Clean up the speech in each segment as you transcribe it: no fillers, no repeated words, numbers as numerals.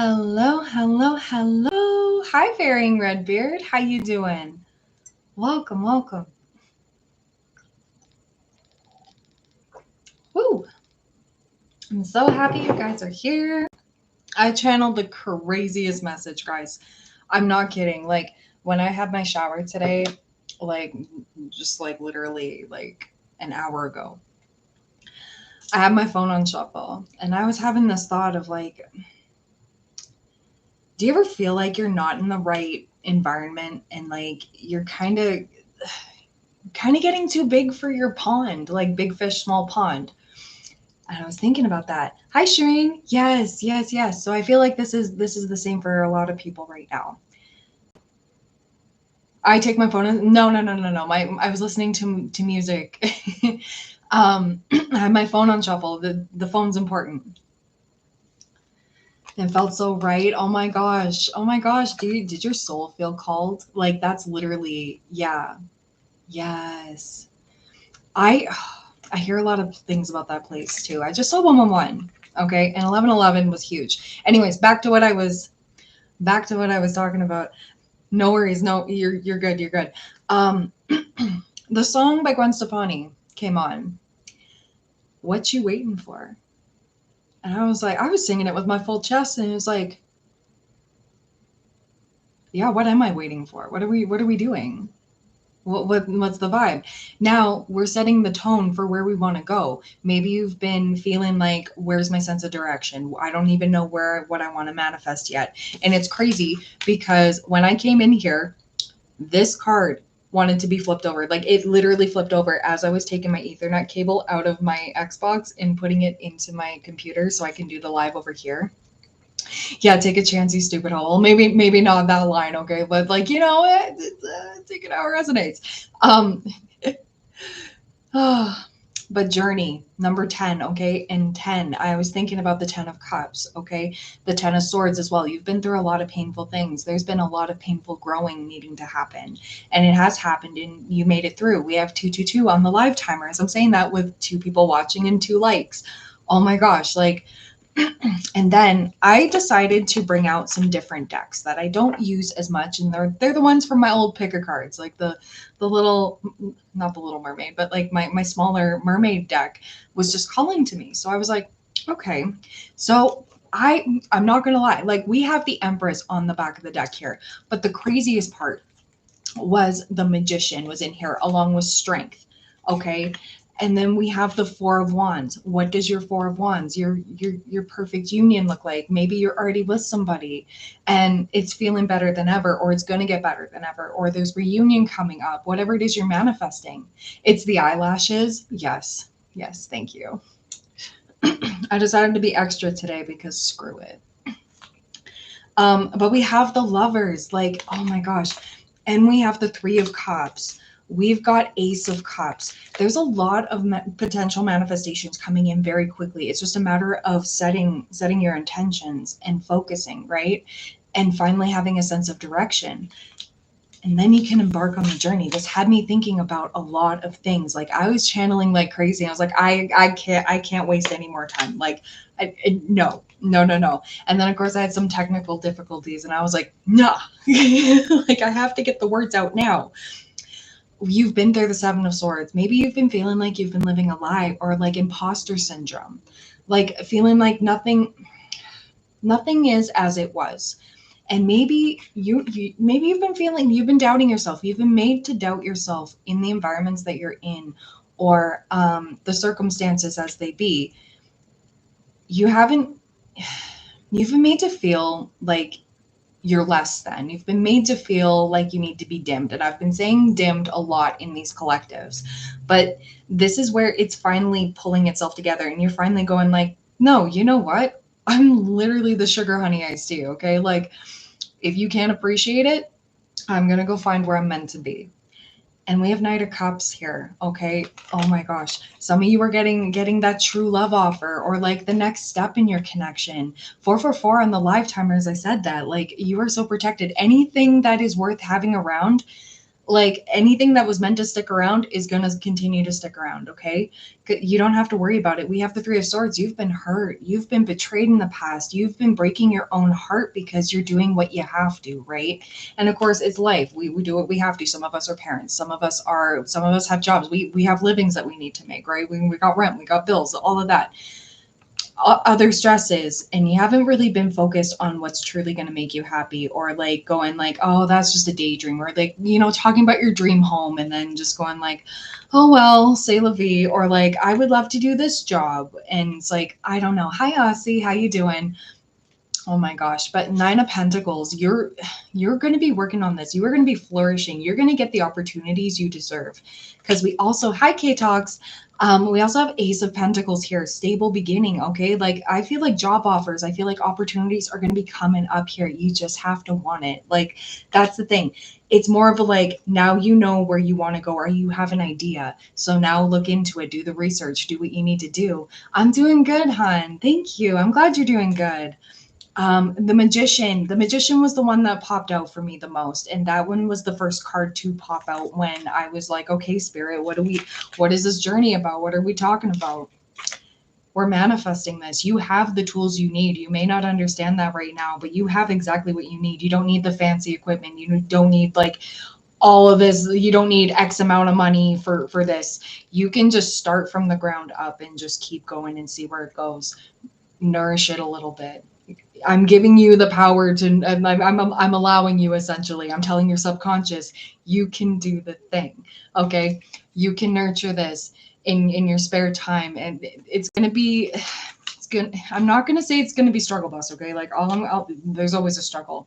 Hello, hello, hello. Hi, Varying Redbeard. How you doing? Welcome, welcome. Woo! I'm so happy you guys are here. I channeled the craziest message, guys. I'm not kidding. Like, when I had my shower today, like, just like literally like an hour ago, I had my phone on shuffle and I was having this thought of like, do you ever feel like you're not in the right environment and like you're kind of getting too big for your pond, like big fish, small pond? And I was thinking about that. Hi, Shireen. Yes, yes, yes. So I feel like this is the same for a lot of people right now. I take my phone and no. I was listening to music. I have my phone on shuffle. The phone's important. It felt so right. Oh my gosh. Oh my gosh. Did your soul feel called? Like that's literally, yeah. Yes. I I hear a lot of things about that place too. I just saw 111. Okay, and 1111 was huge. Anyways, back to what I was talking about. No worries. No, you're good. You're good. Um, the song by Gwen Stefani came on. What you waiting for? And I was like, I was singing it with my full chest, and it was like, yeah, what am I waiting for? What are we doing? What's the vibe? Now we're setting the tone for where we want to go. Maybe you've been feeling like, where's my sense of direction? I don't even know what I want to manifest yet. And it's crazy because when I came in here, this card wanted to be flipped over. Like it literally flipped over as I was taking my Ethernet cable out of my Xbox and putting it into my computer so I can do the live over here. Yeah, take a chance, you stupid hole. Maybe not that line, okay? But like, take it how it resonates. But journey number 10, okay? And 10, I was thinking about the 10 of cups, okay? The 10 of swords as well. You've been through a lot of painful things. There's been a lot of painful growing needing to happen, and it has happened, and you made it through. We have 222 on the live timers. I'm saying that with 2 people watching and 2 likes. Oh my gosh, like and then I decided to bring out some different decks that I don't use as much, and they're the ones from my old picker cards, like the little, not the Little Mermaid, but like my smaller mermaid deck was just calling to me. So I was like, okay. So I'm not gonna lie, like we have the Empress on the back of the deck here, but the craziest part was the Magician was in here along with Strength. Okay. And then we have the Four of Wands. What does your Four of Wands, your perfect union look like? Maybe you're already with somebody and it's feeling better than ever, or it's going to get better than ever, or there's reunion coming up, whatever it is you're manifesting. It's the eyelashes. Yes. Yes. Thank you. I decided to be extra today because screw it. But we have the Lovers, like, oh my gosh. And we have the Three of Cups. We've got Ace of Cups. There's a lot of potential manifestations coming in very quickly. It's just a matter of setting your intentions and focusing, right? And finally having a sense of direction. And then you can embark on the journey. This had me thinking about a lot of things. Like I was channeling like crazy. I was like, I can't waste any more time. Like, no. And then of course I had some technical difficulties, and I was like, nah, like I have to get the words out now. You've been through the Seven of Swords. Maybe you've been feeling like you've been living a lie, or like imposter syndrome, like feeling like nothing is as it was. And maybe maybe you've been doubting yourself. You've been made to doubt yourself in the environments that you're in, or the circumstances as they be. You've been made to feel like you're less than. You've been made to feel like you need to be dimmed. And I've been saying dimmed a lot in these collectives, but this is where it's finally pulling itself together, and you're finally going like, no, you know what? I'm literally the sugar honey iced tea, okay? Like, if you can't appreciate it, I'm going to go find where I'm meant to be. And we have Knight of Cups here, okay? Oh my gosh. Some of you are getting that true love offer, or like the next step in your connection. 444 on the live timer, as I said that. Like, you are so protected. Anything that is worth having around, Like anything that was meant to stick around is going to continue to stick around. Okay. You don't have to worry about it. We have the Three of Swords. You've been hurt. You've been betrayed in the past. You've been breaking your own heart because you're doing what you have to. Right. And of course it's life. We do what we have to. Some of us are parents. Some of us have jobs. We have livings that we need to make, right? We got rent, we got bills, all of that, other stresses, and you haven't really been focused on what's truly going to make you happy, or like going like, oh, that's just a daydream, or like, talking about your dream home and then just going like, oh well, c'est la vie, or like, I would love to do this job, and it's like, I don't know, hi Aussie, how you doing? Oh my gosh. But Nine of Pentacles, you're going to be working on this. You are going to be flourishing. You're going to get the opportunities you deserve. Because we also, hi K Talks. We also have Ace of Pentacles here, stable beginning. Okay. Like I feel like job offers, I feel like opportunities are going to be coming up here. You just have to want it. Like that's the thing. It's more of a like, now you know where you want to go, or you have an idea. So now look into it, do the research, do what you need to do. I'm doing good, hon. Thank you. I'm glad you're doing good. The magician was the one that popped out for me the most, and that one was the first card to pop out when I was like, okay, spirit, what is this journey about? What are we talking about? We're manifesting this. You have the tools you need. You may not understand that right now, but you have exactly what you need. You don't need the fancy equipment. You don't need like all of this. You don't need X amount of money for this. You can just start from the ground up and just keep going and see where it goes. Nourish it a little bit. I'm giving you the power to, and I'm allowing you, essentially. I'm telling your subconscious, you can do the thing. Okay. You can nurture this in your spare time. And it's going to be, I'm not going to say it's going to be struggle bus. Okay. Like there's always a struggle,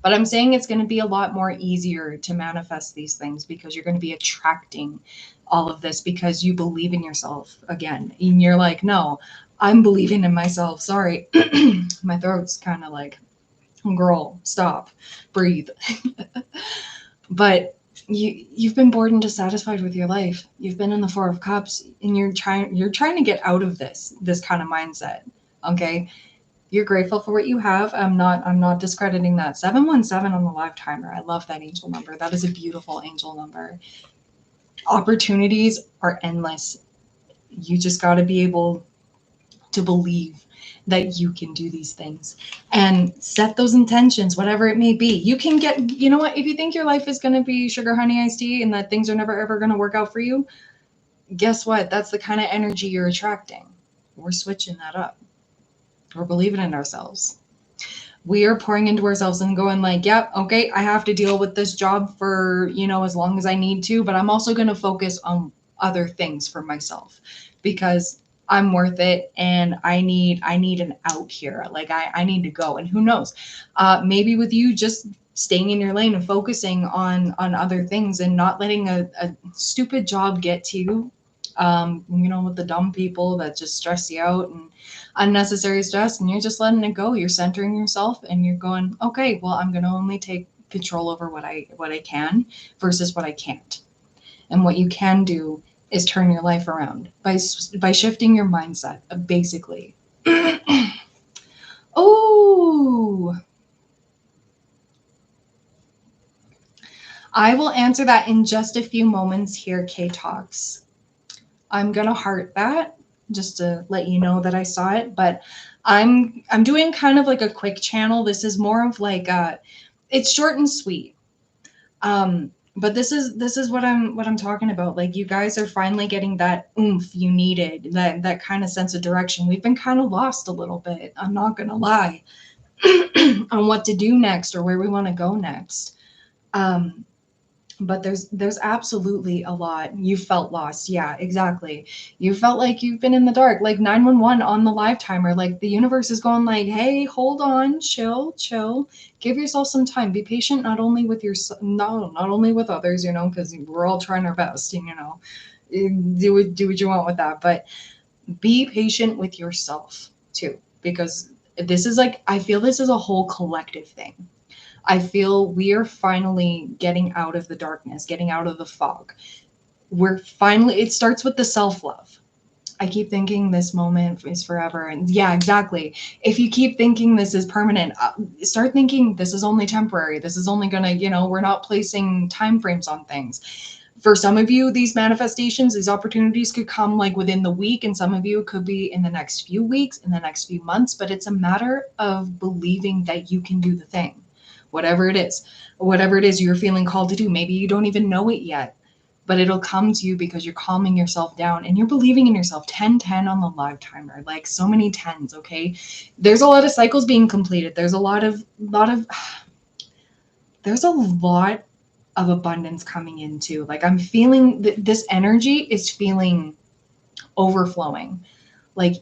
but I'm saying it's going to be a lot more easier to manifest these things because you're going to be attracting all of this because you believe in yourself again. And you're like, no, I'm believing in myself. Sorry. My throat's kind of like, girl, stop, breathe. But you've been bored and dissatisfied with your life. You've been in the Four of Cups, and you're trying to get out of this kind of mindset. Okay. You're grateful for what you have. I'm not discrediting that. 717 on the live timer. I love that angel number. That is a beautiful angel number. Opportunities are endless. You just got to be able to believe that you can do these things and set those intentions, whatever it may be. You can get, you know what, if you think your life is going to be sugar, honey, iced tea, and that things are never, ever going to work out for you, guess what? That's the kind of energy you're attracting. We're switching that up. We're believing in ourselves. We are pouring into ourselves and going like, yep, okay, I have to deal with this job for, as long as I need to, but I'm also going to focus on other things for myself because I'm worth it and I need an out here. Like I need to go. And who knows, maybe with you just staying in your lane and focusing on other things and not letting a stupid job get to you, with the dumb people that just stress you out and unnecessary stress, and you're just letting it go. You're centering yourself and you're going, okay, well, I'm going to only take control over what I can versus what I can't. And what you can do is turn your life around by shifting your mindset, basically. Oh, I will answer that in just a few moments here, K Talks. I'm going to heart that just to let you know that I saw it, but I'm doing kind of like a quick channel. This is more of like it's short and sweet. But this is what I'm talking about. Like you guys are finally getting that oomph you needed, that kind of sense of direction. We've been kind of lost a little bit. I'm not going to lie on what to do next or where we want to go next. But there's absolutely a lot. You felt lost. Yeah, exactly. You felt like you've been in the dark, like 911 on the live timer. Like the universe is going like, hey, hold on, chill, give yourself some time. Be patient, not only with not only with others, because we're all trying our best, do what you want with that. But be patient with yourself too, because this is like, I feel this is a whole collective thing. I feel we are finally getting out of the darkness, getting out of the fog. It starts with the self-love. I keep thinking this moment is forever. And yeah, exactly. If you keep thinking this is permanent, start thinking this is only temporary. This is only going to, we're not placing time frames on things. For some of you, these manifestations, these opportunities could come like within the week, and some of you could be in the next few weeks, in the next few months, but it's a matter of believing that you can do the thing, whatever it is you're feeling called to do. Maybe you don't even know it yet, but it'll come to you because you're calming yourself down and you're believing in yourself. 10-10 on the live timer, like so many tens. Okay. There's a lot of cycles being completed. There's a lot of there's a lot of abundance coming into, like, I'm feeling this energy is feeling overflowing. Like,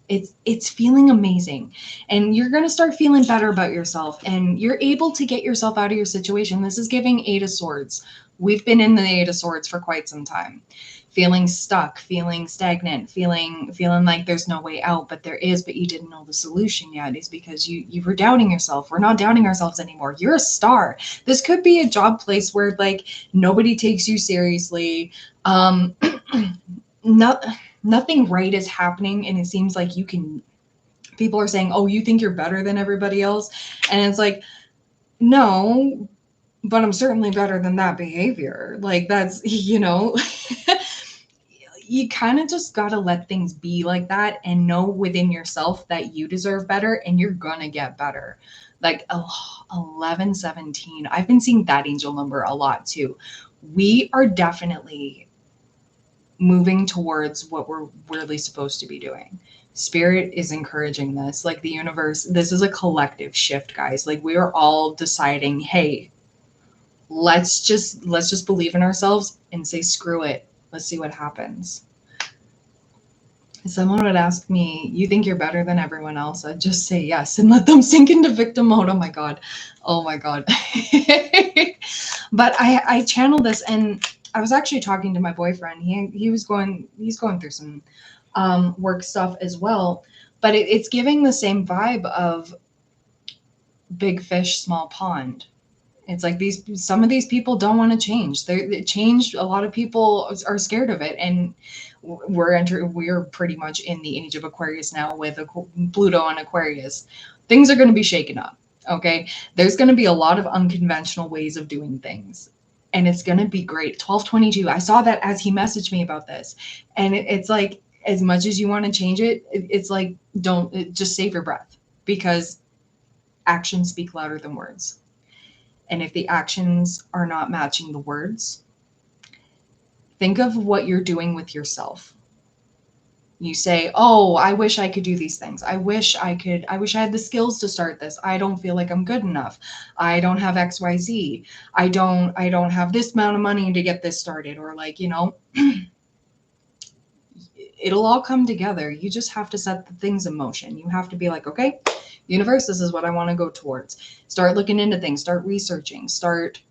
it's feeling amazing, and you're going to start feeling better about yourself, and you're able to get yourself out of your situation. This is giving Eight of Swords. We've been in the Eight of Swords for quite some time, feeling stuck, feeling stagnant, feeling like there's no way out, but there is, but you didn't know the solution yet. Is because you were doubting yourself. We're not doubting ourselves anymore. You're a star. This could be a job place where like nobody takes you seriously. Nothing right is happening, and it seems like people are saying, oh, you think you're better than everybody else, and it's like, no, but I'm certainly better than that behavior. Like, that's you kind of just got to let things be like that and know within yourself that you deserve better, and you're gonna get better. Like, 1117, I've been seeing that angel number a lot too. We are definitely moving towards what we're really supposed to be doing. Spirit is encouraging this, like the universe. This is a collective shift, guys. Like, we are all deciding, hey, let's just believe in ourselves and say screw it. Let's see what happens. If someone would ask me, you think you're better than everyone else, I'd just say yes and let them sink into victim mode. Oh my god. But I channel this, and I was actually talking to my boyfriend. He's going through some work stuff as well, but it's giving the same vibe of big fish, small pond. It's like some of these people don't want to change. They changed. A lot of people are scared of it, and we're pretty much in the age of Aquarius now with Pluto on Aquarius. Things are going to be shaken up. Okay, there's going to be a lot of unconventional ways of doing things, and it's going to be great. 1222. I saw that as he messaged me about this, and it's like, as much as you want to change it, it's like, just save your breath, because actions speak louder than words. And if the actions are not matching the words, think of what you're doing with yourself. You say, oh, I wish I could do these things. I wish I had the skills to start this. I don't feel like I'm good enough. I don't have XYZ. I don't have this amount of money to get this started. Or like, it'll all come together. You just have to set the things in motion. You have to be like, okay, universe, this is what I want to go towards. Start looking into things, start researching, start.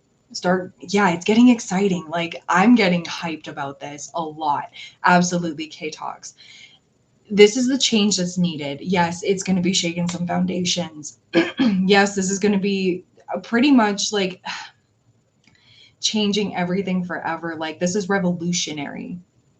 Yeah, it's getting exciting. Like, I'm getting hyped about this a lot. Absolutely, K-Talks. This is the change that's needed. Yes, it's going to be shaking some foundations. Yes, this is going to be pretty much like changing everything forever. Like, this is revolutionary,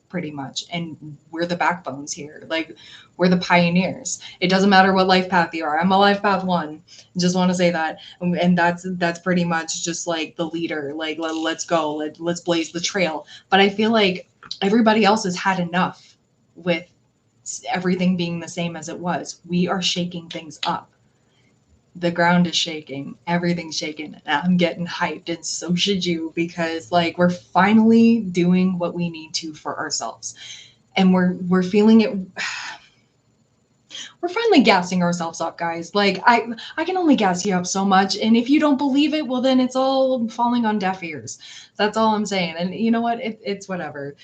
pretty much, and we're the backbones here. Like, we're the pioneers. It doesn't matter what life path you are. I'm a life path 1. Just want to say that, and that's pretty much just like the leader. Like, let's go. Let's blaze the trail. But I feel like everybody else has had enough with everything being the same as it was. We are shaking things up. The ground is shaking, everything's shaking. I'm getting hyped, and so should you, because like, we're finally doing what we need to for ourselves, and we're feeling it. We're finally gassing ourselves up, guys. Like, I can only gas you up so much, and if you don't believe it, well, then it's all falling on deaf ears. That's all I'm saying. And you know what? It's whatever.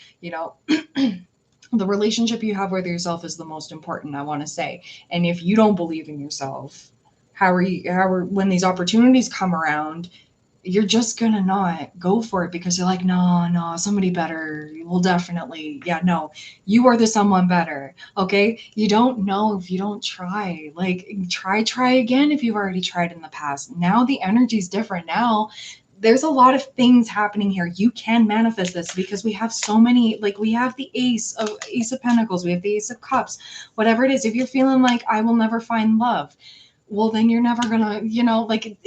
The relationship you have with yourself is the most important, I want to say. And if you don't believe in yourself, when these opportunities come around, you're just gonna not go for it, because you're like, no, somebody better will definitely, yeah, no, you are the someone better. Okay, you don't know if you don't try. Like, try again if you've already tried in the past. Now the energy's different. Now there's a lot of things happening here. You can manifest this because we have so many, like we have the ace of pentacles, we have the ace of cups, whatever it is. If you're feeling like I will never find love, well, then you're never gonna, like,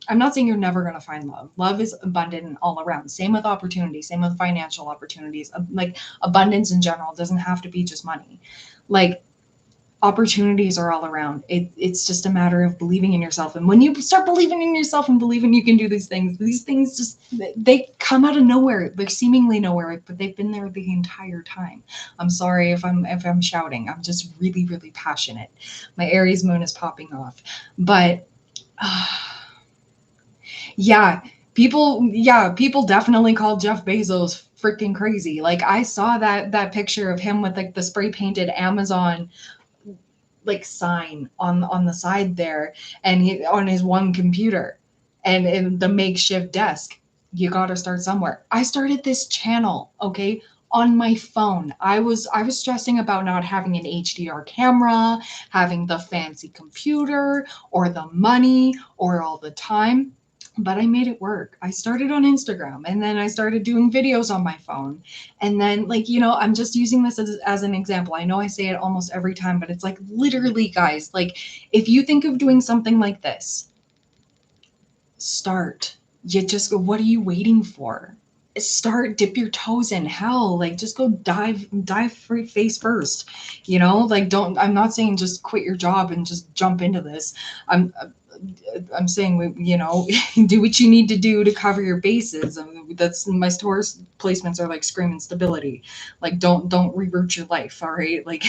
I'm not saying you're never going to find love. Love is abundant all around. Same with opportunities, same with financial opportunities. Like abundance in general doesn't have to be just money. Like opportunities are all around. It's just a matter of believing in yourself. And when you start believing in yourself and believing you can do these things just, they come out of nowhere. They're seemingly nowhere, but they've been there the entire time. I'm sorry if I'm shouting. I'm just really, really passionate. My Aries moon is popping off. But people definitely called Jeff Bezos freaking crazy. Like I saw that picture of him with like the spray painted Amazon like sign on the side there, and he on his one computer and in the makeshift desk. You got to start somewhere. I started this channel, okay, on my phone. I was stressing about not having an HDR camera, having the fancy computer or the money or all the time, but I made it work. I started on Instagram and then I started doing videos on my phone. And then, like, I'm just using this as an example. I know I say it almost every time, but it's like literally, guys, like if you think of doing something like this, start. You just go, what are you waiting for? Start, dip your toes in. Hell, like just go dive face first. Like I'm not saying just quit your job and just jump into this. I'm saying, do what you need to do to cover your bases. That's my store's placements are like screaming stability. Like don't revert your life. All right. Like,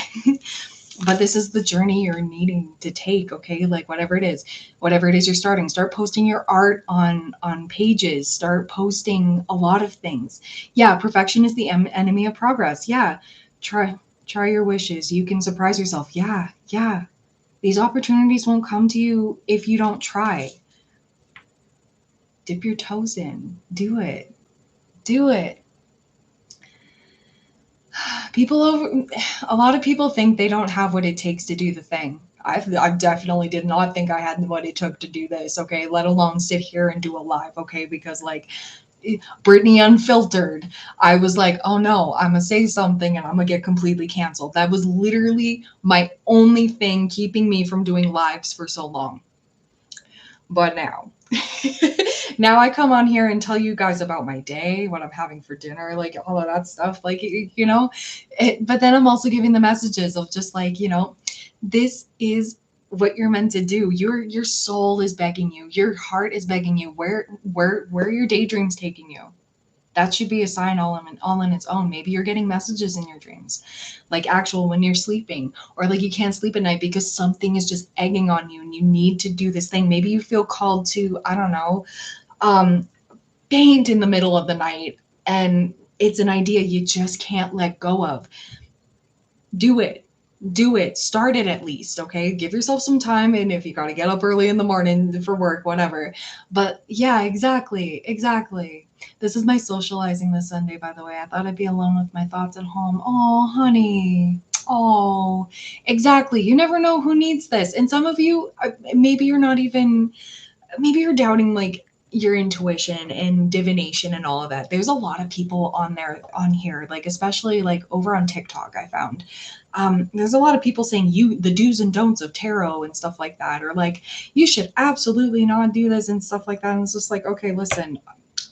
but this is the journey you're needing to take. Okay. Like whatever it is you're starting, start posting your art on pages, start posting a lot of things. Yeah. Perfection is the enemy of progress. Yeah. Try your wishes. You can surprise yourself. Yeah. These opportunities won't come to you if you don't try. Dip your toes in. Do it. A lot of people think they don't have what it takes to do the thing. I definitely did not think I had what it took to do this, okay? Let alone sit here and do a live, okay? Because like Brittany Unfiltered, I was like, oh no, I'm gonna say something and I'm gonna get completely canceled. That was literally my only thing keeping me from doing lives for so long. But now, now I come on here and tell you guys about my day, what I'm having for dinner, like all of that stuff, like, but then I'm also giving the messages of just like, this is what you're meant to do. Your soul is begging you. Your heart is begging you. Where are your daydreams taking you? That should be a sign all in its own. Maybe you're getting messages in your dreams, like actual when you're sleeping, or like you can't sleep at night because something is just egging on you and you need to do this thing. Maybe you feel called to, I don't know, paint in the middle of the night, and it's an idea you just can't let go of. Do it. Start it at least. Okay, give yourself some time, and if you got to get up early in the morning for work, whatever. But yeah, exactly. This is my socializing this Sunday, by the way. I thought I'd be alone with my thoughts at home. Oh, honey. Oh, exactly. You never know who needs this. And some of you, maybe you're doubting like your intuition and divination and all of that. There's a lot of people on here, like especially like over on TikTok, I found. There's a lot of people saying the do's and don'ts of tarot and stuff like that, or like you should absolutely not do this and stuff like that. And it's just like, okay, listen,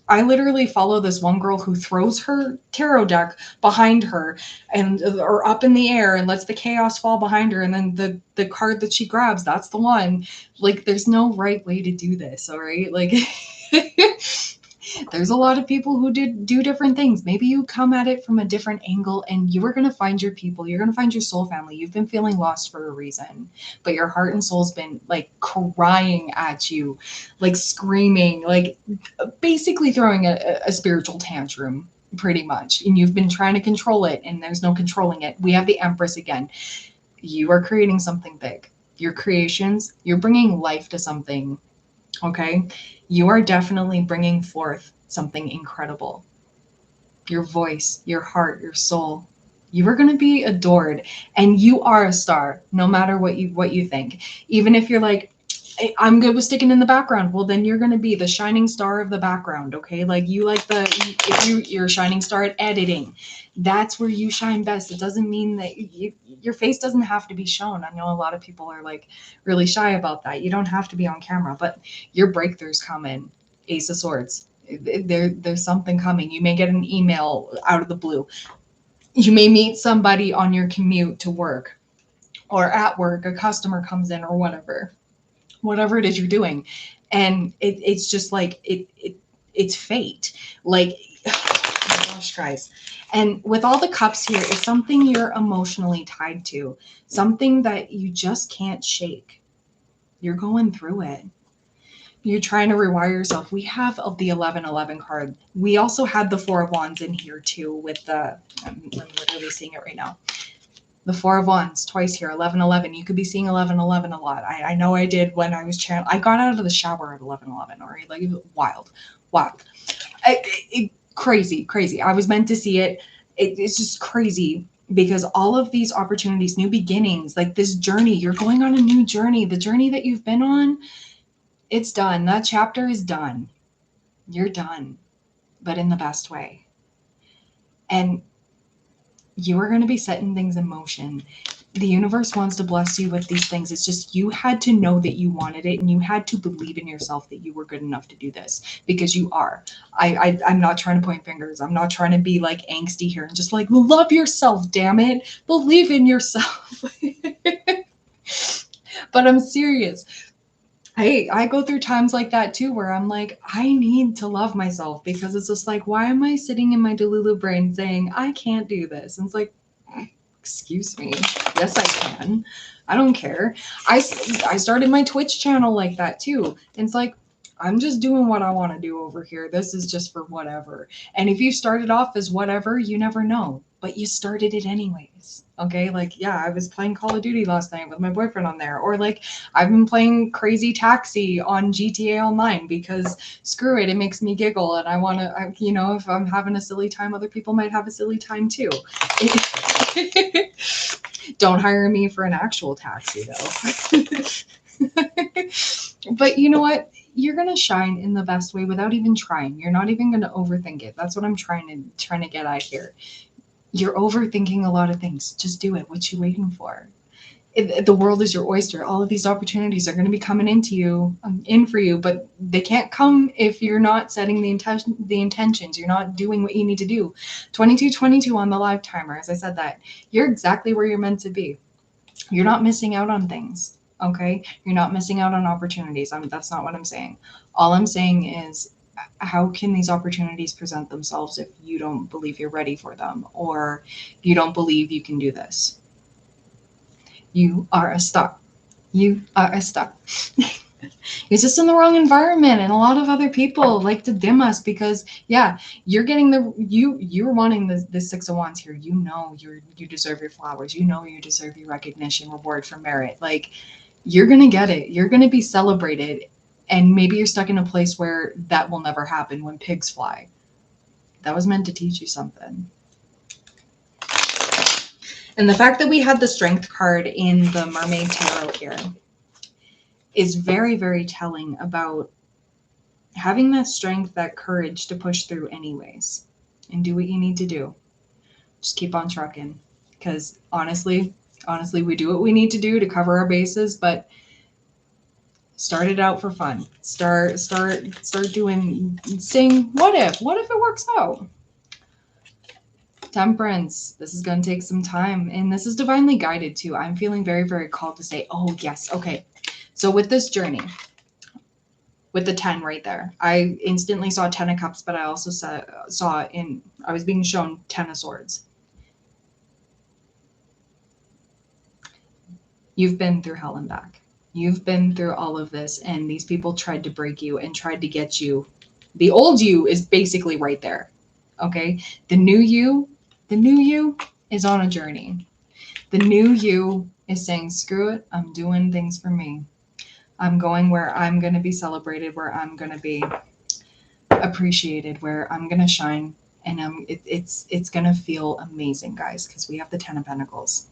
I literally follow this one girl who throws her tarot deck behind her or up in the air and lets the chaos fall behind her. And then the card that she grabs, that's the one. Like, there's no right way to do this. All right. Like, there's a lot of people who do different things. Maybe you come at it from a different angle and you are going to find your people. You're going to find your soul family. You've been feeling lost for a reason, but your heart and soul's been like crying at you, like screaming, like basically throwing a spiritual tantrum pretty much. And you've been trying to control it and there's no controlling it. We have the Empress again. You are creating something big. Your creations, you're bringing life to something. Okay, you are definitely bringing forth something incredible. Your voice, your heart, your soul. You are going to be adored, and you are a star, no matter what you think. Even if you're like, I'm good with sticking in the background. Well, then you're going to be the shining star of the background. Okay. Like you like you're a shining star at editing, that's where you shine best. It doesn't mean that your face doesn't have to be shown. I know a lot of people are like really shy about that. You don't have to be on camera, but your breakthroughs come in. Ace of Swords. There's something coming. You may get an email out of the blue. You may meet somebody on your commute to work or at work. A customer comes in or whatever it is you're doing, and it's just like it's fate. Like, oh my gosh, guys. And with all the cups here, it's something you're emotionally tied to, something that you just can't shake. You're going through it. You're trying to rewire yourself. We have the 1111 card. We also had the Four of Wands in here too with the, I'm literally seeing it right now. The Four of Wands twice here, 1111. You could be seeing 1111 a lot. I know I did when I was I got out of the shower at 1111, or like wild. Crazy. I was meant to see it. It's just crazy because all of these opportunities, new beginnings, like this journey, you're going on a new journey. The journey that you've been on, it's done. That chapter is done. You're done, but in the best way. And you are going to be setting things in motion. The universe wants to bless you with these things. It's just you had to know that you wanted it, and you had to believe in yourself that you were good enough to do this, because you are. I'm not trying to point fingers. I'm not trying to be like angsty here and just like, love yourself, damn it. Believe in yourself. But I'm serious. I go through times like that too, where I'm like, I need to love myself, because it's just like, why am I sitting in my Delulu brain saying I can't do this? And it's like, excuse me. Yes, I can. I don't care. I started my Twitch channel like that too. And it's like, I'm just doing what I want to do over here. This is just for whatever. And if you started off as whatever, you never know, but you started it anyways. Okay. Like, yeah, I was playing Call of Duty last night with my boyfriend on there, or like I've been playing Crazy Taxi on GTA Online because screw it. It makes me giggle. And I want to, you know, if I'm having a silly time, other people might have a silly time too. Don't hire me for an actual taxi though. But you know what? You're gonna shine in the best way without even trying. You're not even gonna overthink it. That's what I'm trying to get at here. You're overthinking a lot of things. Just do it. What you waiting for? The world is your oyster. All of these opportunities are going to be coming in for you, but they can't come if you're not setting the intentions. You're not doing what you need to do. 2222 on the live timer. As I said that, you're exactly where you're meant to be. You're not missing out on things. Okay. You're not missing out on opportunities. That's not what I'm saying. All I'm saying is, how can these opportunities present themselves if you don't believe you're ready for them, or you don't believe you can do this? You are a star. You are a star. You're just in the wrong environment, and a lot of other people like to dim us because, yeah, you're getting you're wanting the Six of Wands here. You know you deserve your flowers. You know you deserve your recognition, reward for merit. Like, you're gonna get it. You're gonna be celebrated, and maybe you're stuck in a place where that will never happen. When pigs fly, that was meant to teach you something. And the fact that we had the Strength card in the Mermaid Tarot here is very, very telling about having that strength, that courage to push through anyways and do what you need to do. Just keep on trucking, because honestly, we do what we need to do to cover our bases, but start it out for fun. Start doing, saying, what if it works out? Temperance. This is going to take some time, and this is divinely guided too. I'm feeling very, very called to say, oh yes, okay. So with this journey, with the 10 right there, I instantly saw 10 of Cups, but I also I was being shown 10 of Swords. You've been through hell and back. You've been through all of this, and these people tried to break you and tried to get you. The old you is basically right there. Okay. The new you is on a journey. The new you is saying, screw it. I'm doing things for me. I'm going where I'm going to be celebrated, where I'm going to be appreciated, where I'm going to shine. And it's going to feel amazing, guys, because we have the 10 of Pentacles.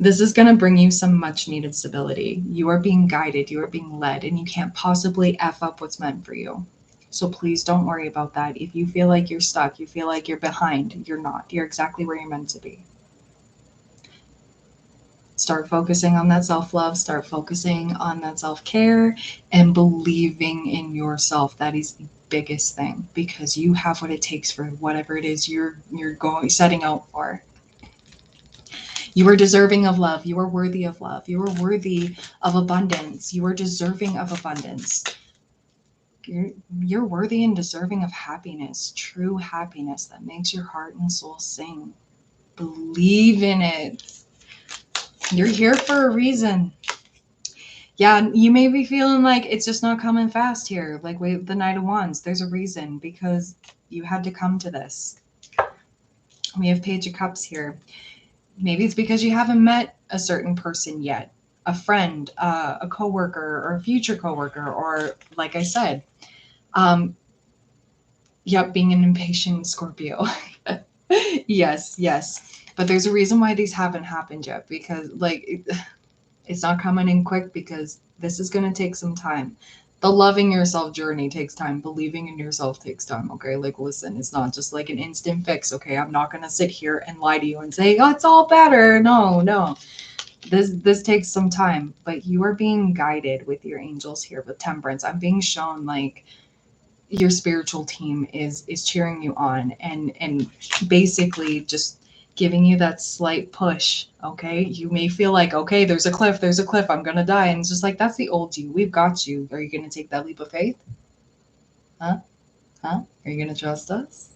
This is going to bring you some much needed stability. You are being guided, you are being led, and you can't possibly F up what's meant for you. So please don't worry about that. If you feel like you're stuck, you feel like you're behind, you're not. You're exactly where you're meant to be. Start focusing on that self-love, start focusing on that self-care, and believing in yourself. That is the biggest thing, because you have what it takes for whatever it is you're setting out for. You are deserving of love. You are worthy of love. You are worthy of abundance. You are deserving of abundance. You're worthy and deserving of happiness, true happiness that makes your heart and soul sing. Believe in it. You're here for a reason. Yeah, you may be feeling like it's just not coming fast here, like with the Knight of Wands. There's a reason, because you had to come to this. We have Page of Cups here. Maybe it's because you haven't met a certain person yet, a friend, a coworker, or a future coworker, or like I said, being an impatient Scorpio. Yes. But there's a reason why these haven't happened yet, because it's not coming in quick, because this is going to take some time. The loving yourself journey takes time. Believing in yourself takes time. Okay. Listen, it's not just like an instant fix. Okay. I'm not going to sit here and lie to you and say, oh, it's all better. No. This takes some time, but you are being guided with your angels here with Temperance. I'm being shown like your spiritual team is cheering you on and basically just giving you that slight push. Okay, you may feel like, okay, there's a cliff, I'm gonna die, and it's just like, that's the old you. We've got you. Are you gonna take that leap of faith? Are you gonna trust us?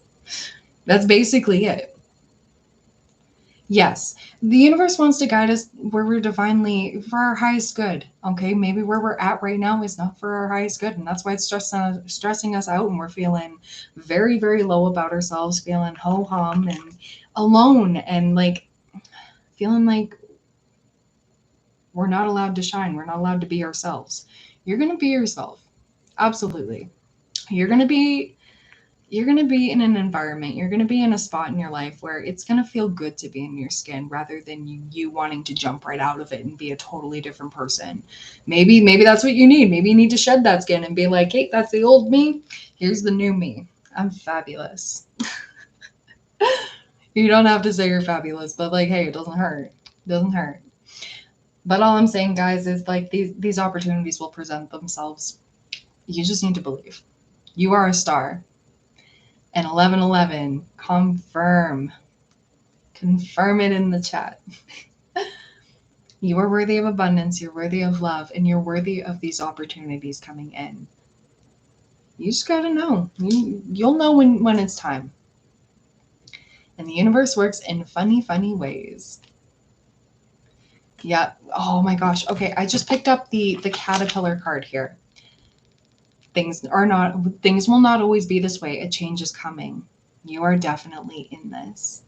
That's basically it. Yes, the universe wants to guide us where we're divinely for our highest good. Okay, maybe where we're at right now is not for our highest good, and that's why it's stressing us out, and we're feeling very, very low about ourselves, feeling ho hum and alone, and like feeling like we're not allowed to shine. We're not allowed to be ourselves. You're gonna be yourself, absolutely. You're gonna be in an environment, you're going to be in a spot in your life where it's going to feel good to be in your skin, rather than you wanting to jump right out of it and be a totally different person. Maybe that's what you need. Maybe you need to shed that skin and be like, hey, that's the old me, here's the new me. I'm fabulous. You don't have to say you're fabulous, but like, hey, it doesn't hurt. But all I'm saying, guys, is like these opportunities will present themselves. You just need to believe. You are a star. And 1111, confirm it in the chat. You are worthy of abundance, you're worthy of love, and you're worthy of these opportunities coming in. You just gotta know. You'll know when it's time. And the universe works in funny ways. Yeah. Oh my gosh. Okay, I just picked up the caterpillar card here. Things will not always be this way. A change is coming. You are definitely in this.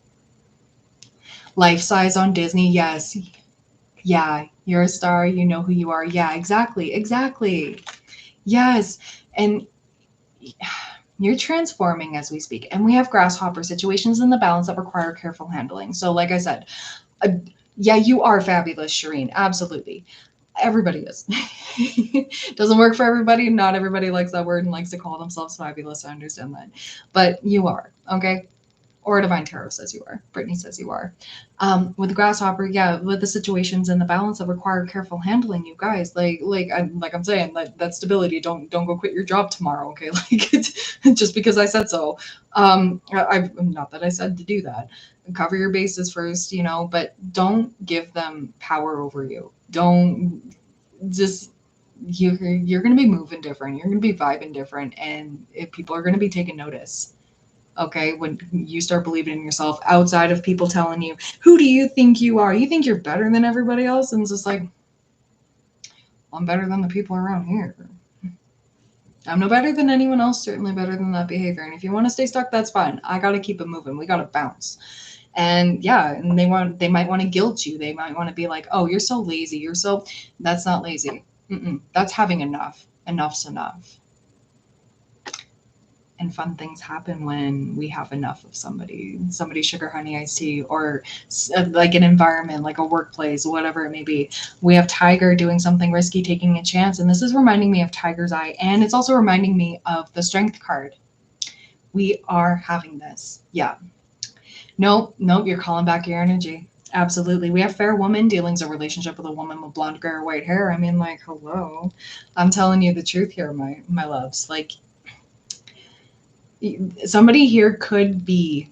Life size on Disney, yes. Yeah, you're a star, you know who you are. Yeah, exactly. Yes. And you're transforming as we speak. And we have grasshopper situations in the balance that require careful handling. So like I said, yeah, you are fabulous, Shireen. Absolutely. Everybody is. Doesn't work for everybody. Not everybody likes that word and likes to call themselves fabulous. I understand that. But you are, okay? Or Divine Tarot says you are. Brittany says you are. With the grasshopper, yeah, with the situations and the balance that require careful handling, you guys, like I'm saying, that stability. Don't go quit your job tomorrow, okay? Like just because I said so. I not that I said to do that. Cover your bases first, but don't give them power over you. Don't just. You're going to be moving different. You're going to be vibing different, and if people are going to be taking notice. Okay, when you start believing in yourself outside of people telling you, who do you think you are? You think you're better than everybody else? And it's just like, well, I'm better than the people around here. I'm no better than anyone else, certainly better than that behavior. And if you want to stay stuck, that's fine. I got to keep it moving. We got to bounce. And yeah, and they might want to guilt you. They might want to be like, oh, you're so lazy. That's not lazy. That's having enough. Enough's enough. And fun things happen when we have enough of somebody sugar honey iced tea, or like an environment, like a workplace, whatever it may be. We have Tiger doing something risky, taking a chance. And this is reminding me of Tiger's Eye. And it's also reminding me of the Strength card. We are having this. Yeah. Nope. You're calling back your energy. Absolutely. We have Fair Woman dealings a relationship with a woman with blonde, gray, or white hair. I mean, like, hello. I'm telling you the truth here, my loves. Like, somebody here could be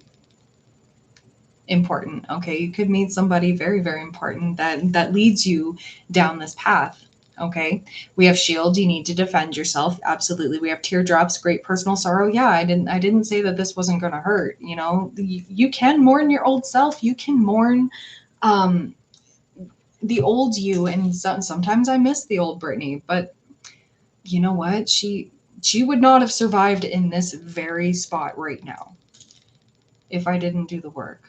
important. Okay, you could meet somebody very, very important that leads you down this path. Okay, we have Shield. You need to defend yourself. Absolutely. We have Teardrops. Great personal sorrow. Yeah, I didn't say that this wasn't going to hurt. You know, you can mourn your old self. You can mourn the old you, and sometimes I miss the old Brittany. But you know what? She would not have survived in this very spot right now if I didn't do the work.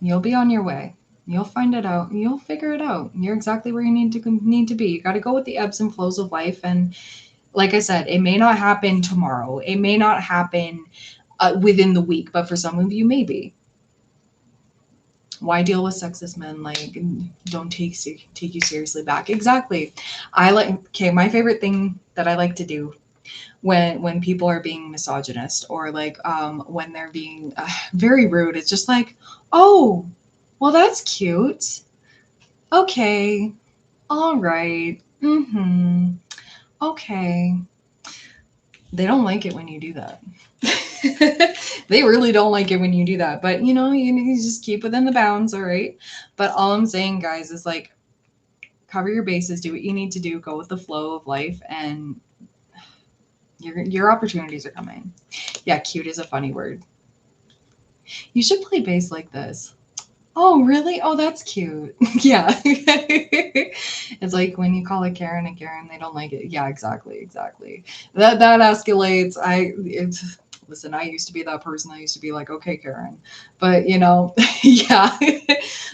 You'll be on your way. You'll find it out. You'll figure it out. You're exactly where you need to be. You got to go with the ebbs and flows of life. And like I said, it may not happen tomorrow. It may not happen within the week, but for some of you, maybe. Why deal with sexist men? Like, don't take you seriously back. Exactly. My favorite thing that I like to do when people are being misogynist, or like when they're being very rude, it's just like, oh, well, that's cute. Okay. All right. Okay. They don't like it when you do that. They really don't like it when you do that. But, you just keep within the bounds, all right? But all I'm saying, guys, is like, cover your bases, do what you need to do, go with the flow of life, and your opportunities are coming. Yeah, cute is a funny word. You should play bass like this. Oh, really? Oh, that's cute. Yeah. It's like when you call it Karen and Karen, they don't like it. Yeah, exactly. That escalates. Listen, I used to be that person. I used to be like, okay, Karen. But, yeah,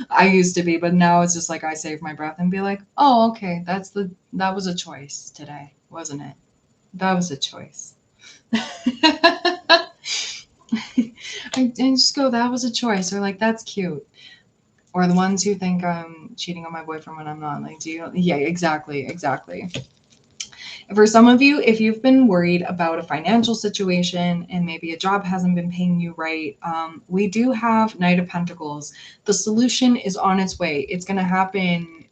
I used to be. But now it's just like I save my breath and be like, oh, okay, that was a choice today, wasn't it? That was a choice. I just go, that was a choice. Or like, that's cute. Or the ones who think I'm cheating on my boyfriend when I'm not. Like, yeah, exactly. For some of you, if you've been worried about a financial situation and maybe a job hasn't been paying you right, we do have Knight of Pentacles. The solution is on its way. It's going to happen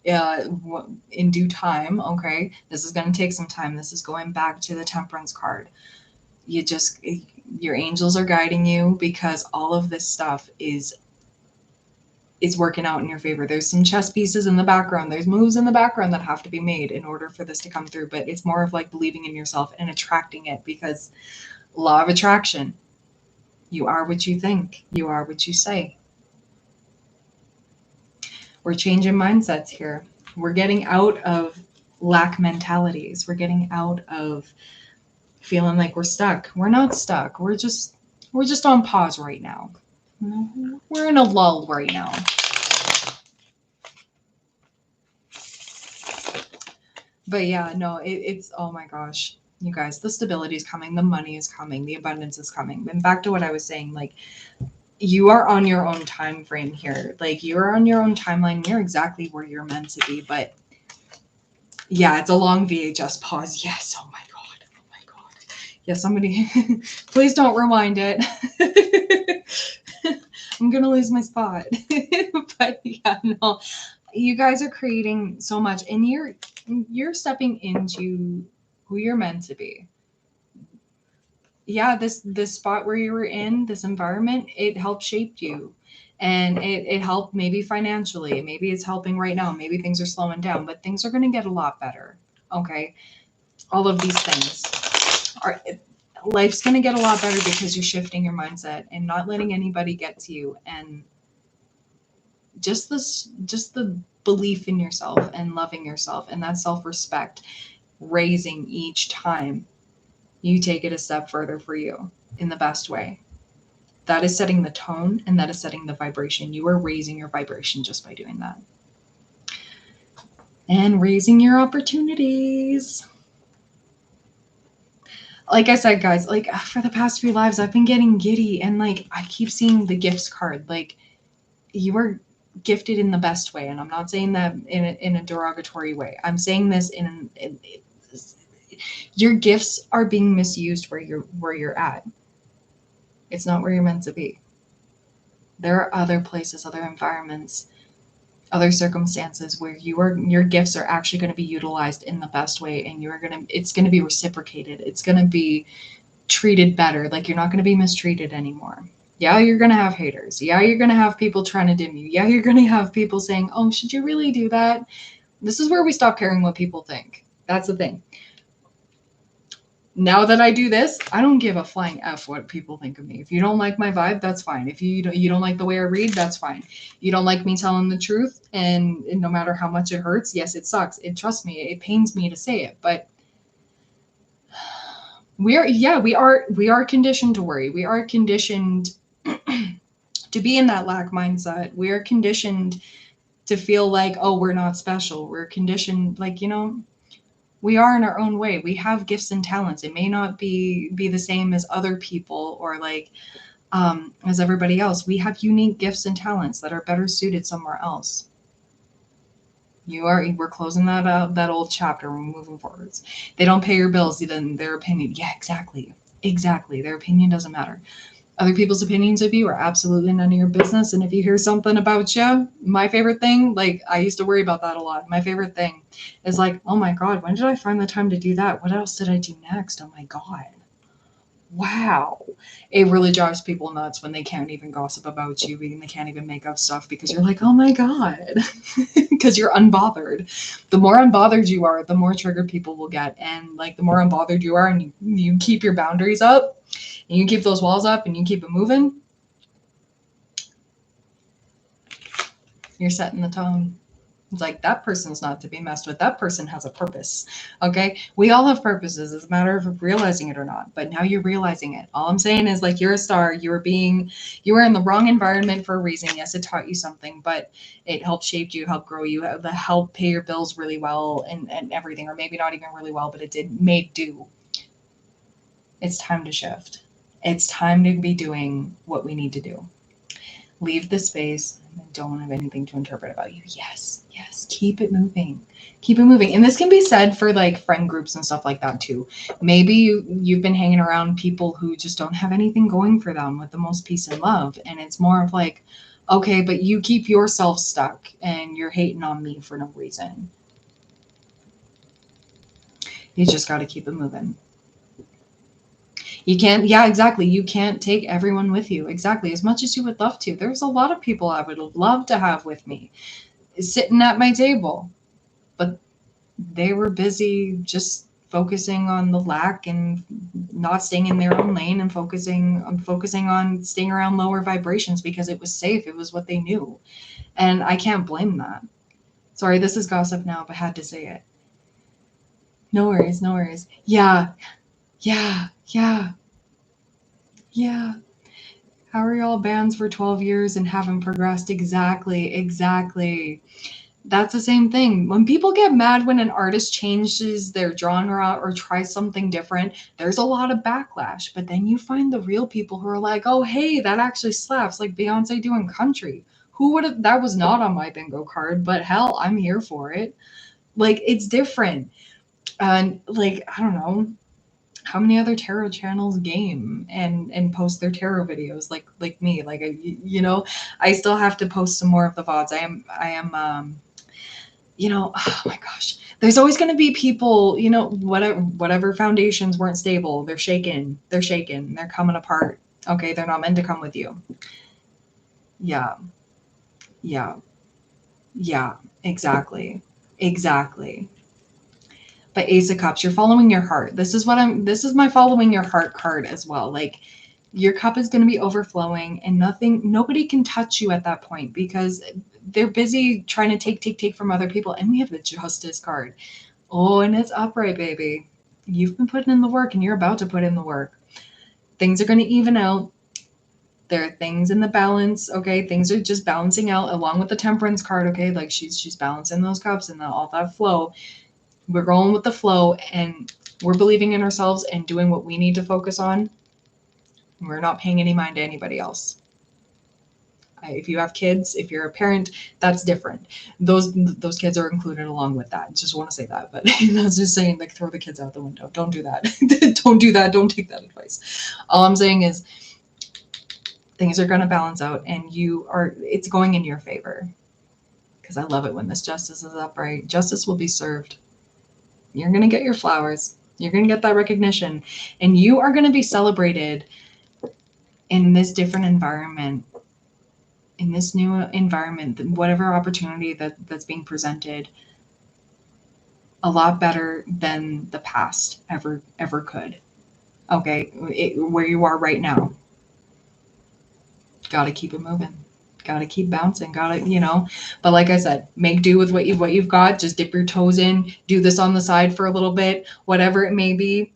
in due time. Okay, this is going to take some time. This is going back to the Temperance card. Your angels are guiding you, because all of this stuff is working out in your favor. There's some chess pieces in the background. There's moves in the background that have to be made in order for this to come through. But it's more of like believing in yourself and attracting it, because law of attraction, you are what you think. You are what you say. We're changing mindsets here. We're getting out of lack mentalities. We're getting out of feeling like we're stuck. We're not stuck. We're just on pause right now. We're in a lull right now. But yeah, no, it's, oh my gosh, you guys, the stability is coming, the money is coming, the abundance is coming. And back to what I was saying, like, you are on your own time frame here. Like, you're on your own timeline. You're exactly where you're meant to be. But yeah, it's a long VHS pause. Yes. Oh my God. Yeah, somebody, please don't rewind it. I'm going to lose my spot. But yeah, no, you guys are creating so much, and you're stepping into who you're meant to be. Yeah, this spot where you were in, this environment, it helped shape you, and it helped maybe financially. Maybe it's helping right now. Maybe things are slowing down, but things are going to get a lot better. Okay, all of these things are. Life's going to get a lot better because you're shifting your mindset and not letting anybody get to you, and just the belief in yourself and loving yourself, and that self-respect raising each time you take it a step further for you in the best way. That is setting the tone, and that is setting the vibration. You are raising your vibration just by doing that. And raising your opportunities. like I said, guys, like for the past few lives, I've been getting giddy, and like I keep seeing the gifts card. Like you are gifted in the best way, and I'm not saying that in a derogatory way. I'm saying this in your gifts are being misused where you're at. It's not where you're meant to be. There are other places, other environments, other circumstances where your gifts are actually going to be utilized in the best way, and it's going to be reciprocated. It's going to be treated better. Like you're not going to be mistreated anymore. Yeah, you're going to have haters. Yeah, you're going to have people trying to dim you. Yeah, you're going to have people saying, "Oh, should you really do that?" This is where we stop caring what people think. That's the thing. Now that I do this, I don't give a flying F what people think of me. If you don't like my vibe, that's fine. If you don't like the way I read, that's fine. You don't like me telling the truth, and no matter how much it hurts, yes, it sucks. Trust me, it pains me to say it, but we are conditioned to worry. We are conditioned to be in that lack mindset. We are conditioned to feel like, oh, we're not special. We're conditioned, like, we are in our own way. We have gifts and talents. It may not be the same as other people or like as everybody else. We have unique gifts and talents that are better suited somewhere else. We're closing that old chapter. We're moving forwards. They don't pay your bills, then their opinion. Yeah, exactly. Their opinion doesn't matter. Other people's opinions of you are absolutely none of your business. And if you hear something about you, my favorite thing, like I used to worry about that a lot. My favorite thing is like, oh my God, when did I find the time to do that? What else did I do next? Oh my God. Wow. It really drives people nuts when they can't even gossip about you and they can't even make up stuff because you're like, oh my God, because you're unbothered. The more unbothered you are, the more triggered people will get. And like the more unbothered you are and you keep your boundaries up and you keep those walls up and you keep it moving, you're setting the tone. It's like that person's not to be messed with. That person has a purpose. Okay. We all have purposes. It's a matter of realizing it or not. But now you're realizing it. All I'm saying is like you're a star. You were in the wrong environment for a reason. Yes, it taught you something, but it helped shape you, helped grow you, help pay your bills really well and everything, or maybe not even really well, but it made do. It's time to shift. It's time to be doing what we need to do. Leave the space. I don't have anything to interpret about you. Yes, keep it moving. Keep it moving. And this can be said for like friend groups and stuff like that too. Maybe you've been hanging around people who just don't have anything going for them with the most peace and love. And it's more of like, okay, but you keep yourself stuck and you're hating on me for no reason. You just got to keep it moving. You can't, yeah, exactly. You can't take everyone with you. Exactly. As much as you would love to. There's a lot of people I would love to have with me sitting at my table, but they were busy just focusing on the lack and not staying in their own lane and focusing on staying around lower vibrations because it was safe. It was what they knew. And I can't blame that. Sorry, this is gossip now, but had to say it. No worries, no worries. Yeah. How are y'all bands for 12 years and haven't progressed? Exactly. That's the same thing. When people get mad when an artist changes their genre or tries something different, there's a lot of backlash. But then you find the real people who are like, oh, hey, that actually slaps, like Beyonce doing country. Who would have, that was not on my bingo card, but hell, I'm here for it. Like, it's different. And like, I don't know, how many other tarot channels game and post their tarot videos like me? Like, I still have to post some more of the VODs. I am oh my gosh, there's always going to be people, whatever foundations weren't stable, they're shaken, they're coming apart. Okay, they're not meant to come with you. Yeah, exactly. But Ace of Cups, you're following your heart. This is my following your heart card as well. Like, your cup is going to be overflowing and nobody can touch you at that point because they're busy trying to take from other people. And we have the Justice card. Oh, and it's upright, baby. You've been putting in the work and you're about to put in the work. Things are going to even out. There are things in the balance. Okay. Things are just balancing out along with the Temperance card. Okay. Like she's balancing those cups and all that flow. We're going with the flow, and we're believing in ourselves and doing what we need to focus on. We're not paying any mind to anybody else. If you have kids, if you're a parent, that's different. Those kids are included along with that. Just want to say that, but that's just saying, like, throw the kids out the window. Don't do that. Don't do that. Don't take that advice. All I'm saying is things are going to balance out, and it's going in your favor. Because I love it when this justice is upright. Justice will be served. You're going to get your flowers. You're going to get that recognition, and you are going to be celebrated in this different environment, in this new environment, whatever opportunity that's being presented, a lot better than the past ever could. Okay, where you are right now, got to keep it moving, got to keep bouncing, got to, but like I said, make do with what you've got. Just dip your toes in, do this on the side for a little bit, whatever it may be.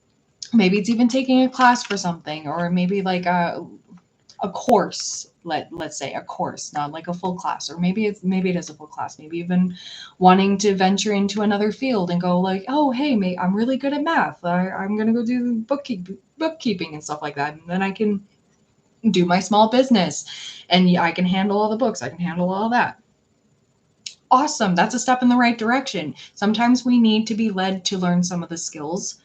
Maybe it's even taking a class for something, or maybe like a course, let's say a course, not like a full class, or maybe it is a full class. Maybe even wanting to venture into another field and go like, oh, hey, I'm really good at math. I'm going to go do bookkeeping and stuff like that. And then I can do my small business and I can handle all the books. I can handle all that. Awesome. That's a step in the right direction. Sometimes we need to be led to learn some of the skills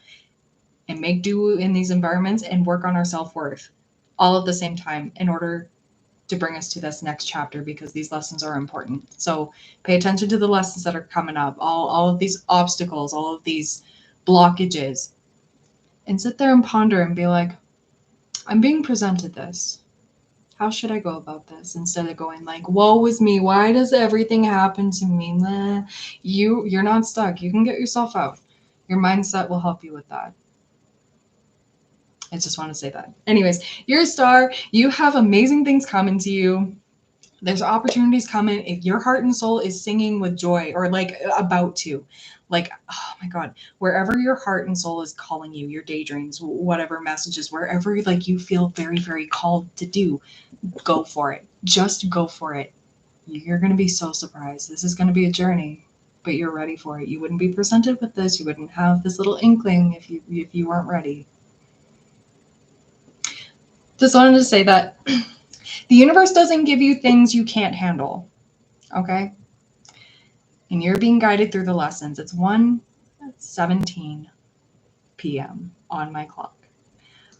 and make do in these environments and work on our self-worth all at the same time in order to bring us to this next chapter, because these lessons are important. So pay attention to the lessons that are coming up, all of these obstacles, all of these blockages, and sit there and ponder and be like, I'm being presented this. How should I go about this? Instead of going like, woe is me, why does everything happen to me? Nah. You're not stuck. You can get yourself out. Your mindset will help you with that. I just want to say that. Anyways, you're a star. You have amazing things coming to you. There's opportunities coming. If your heart and soul is singing with joy, or like about to, like, oh my God, wherever your heart and soul is calling you, your daydreams, whatever messages, wherever like you feel very, very called to do, go for it. Just go for it. You're going to be so surprised. This is going to be a journey, but you're ready for it. You wouldn't be presented with this. You wouldn't have this little inkling if you weren't ready. Just wanted to say that the universe doesn't give you things you can't handle, okay? And you're being guided through the lessons. It's 1:17 p.m. on my clock.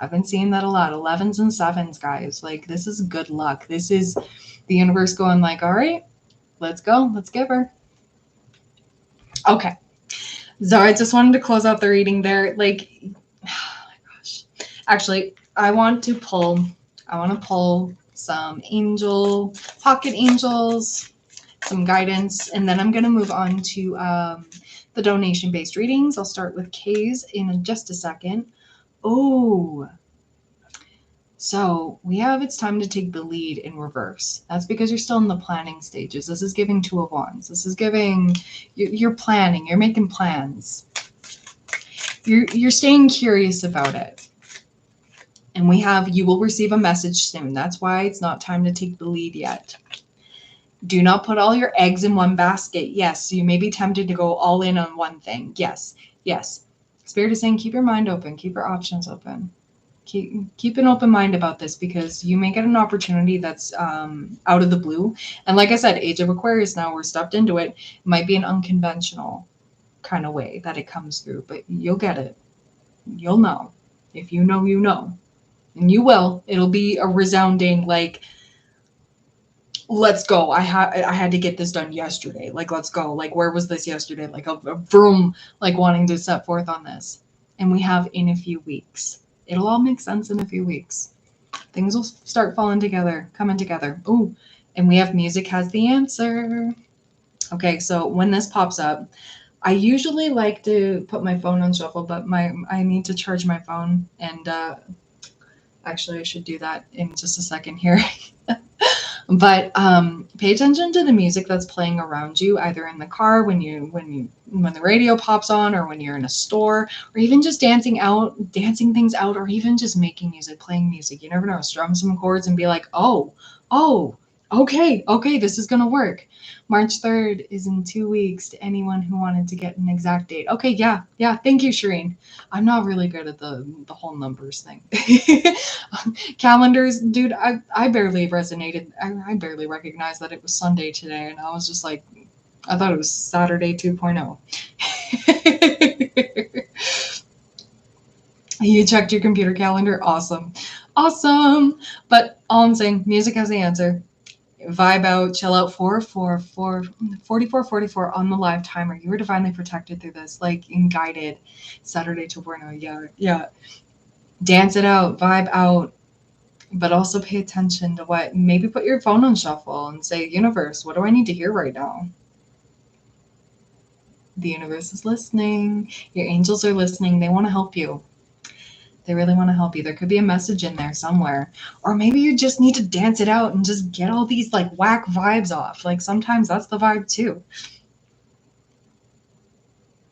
I've been seeing that a lot. 11s and 7s, guys. Like, this is good luck. This is the universe going like, all right, let's go. Let's give her. Okay. So I just wanted to close out the reading there. Like, oh my gosh. Actually, I want to pull some pocket angels, some guidance, and then I'm going to move on to the donation-based readings. I'll start with K's in just a second. Oh, so we have It's Time to Take the Lead in reverse. That's because you're still in the planning stages. This is giving Two of Wands. This is giving, you're planning, you're making plans. You're staying curious about it. And we have, you will receive a message soon. That's why it's not time to take the lead yet. Do not put all your eggs in one basket. Yes, you may be tempted to go all in on one thing. Yes. Spirit is saying keep your mind open, keep your options open. Keep an open mind about this, because you may get an opportunity that's out of the blue. And like I said, Age of Aquarius now, we're stepped into it. It might be an unconventional kind of way that it comes through, but you'll get it. You'll know. If you know, you know. And you will. It'll be a resounding, like, let's go. I had to get this done yesterday. Like, let's go. Like, where was this yesterday? Like a vroom, like wanting to set forth on this. And we have in a few weeks. It'll all make sense in a few weeks. Things will start falling together, coming together. Ooh, and we have Music Has the Answer. Okay, so when this pops up, I usually like to put my phone on shuffle, but I need to charge my phone, and actually I should do that in just a second here. But pay attention to the music that's playing around you, either in the car when the radio pops on, or when you're in a store, or even just dancing things out, or even just making music, playing music. You never know. Strum some chords and be like, oh, Okay, okay, this is gonna work. March 3rd is in 2 weeks to anyone who wanted to get an exact date. Okay, yeah, yeah, thank you, Shireen. I'm not really good at the whole numbers thing. Calendars, dude, I barely resonated. I barely recognized that it was Sunday today, and I was just like, I thought it was Saturday 2.0. You checked your computer calendar? Awesome. Awesome. But all I'm saying, music has the answer. Vibe out, chill out. 4444 on the live timer. You were divinely protected through this, like and guided. Saturday to Bueno. Yeah, yeah. Dance it out, vibe out, but also pay attention to what. Maybe put your phone on shuffle and say, universe, what do I need to hear right now? The universe is listening. Your angels are listening. They want to help you. They really want to help you. There could be a message in there somewhere. Or maybe you just need to dance it out and just get all these like whack vibes off. Like sometimes that's the vibe too.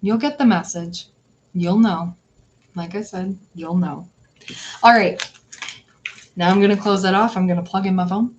You'll get the message. You'll know. Like I said, you'll know. All right. Now I'm going to close that off. I'm going to plug in my phone.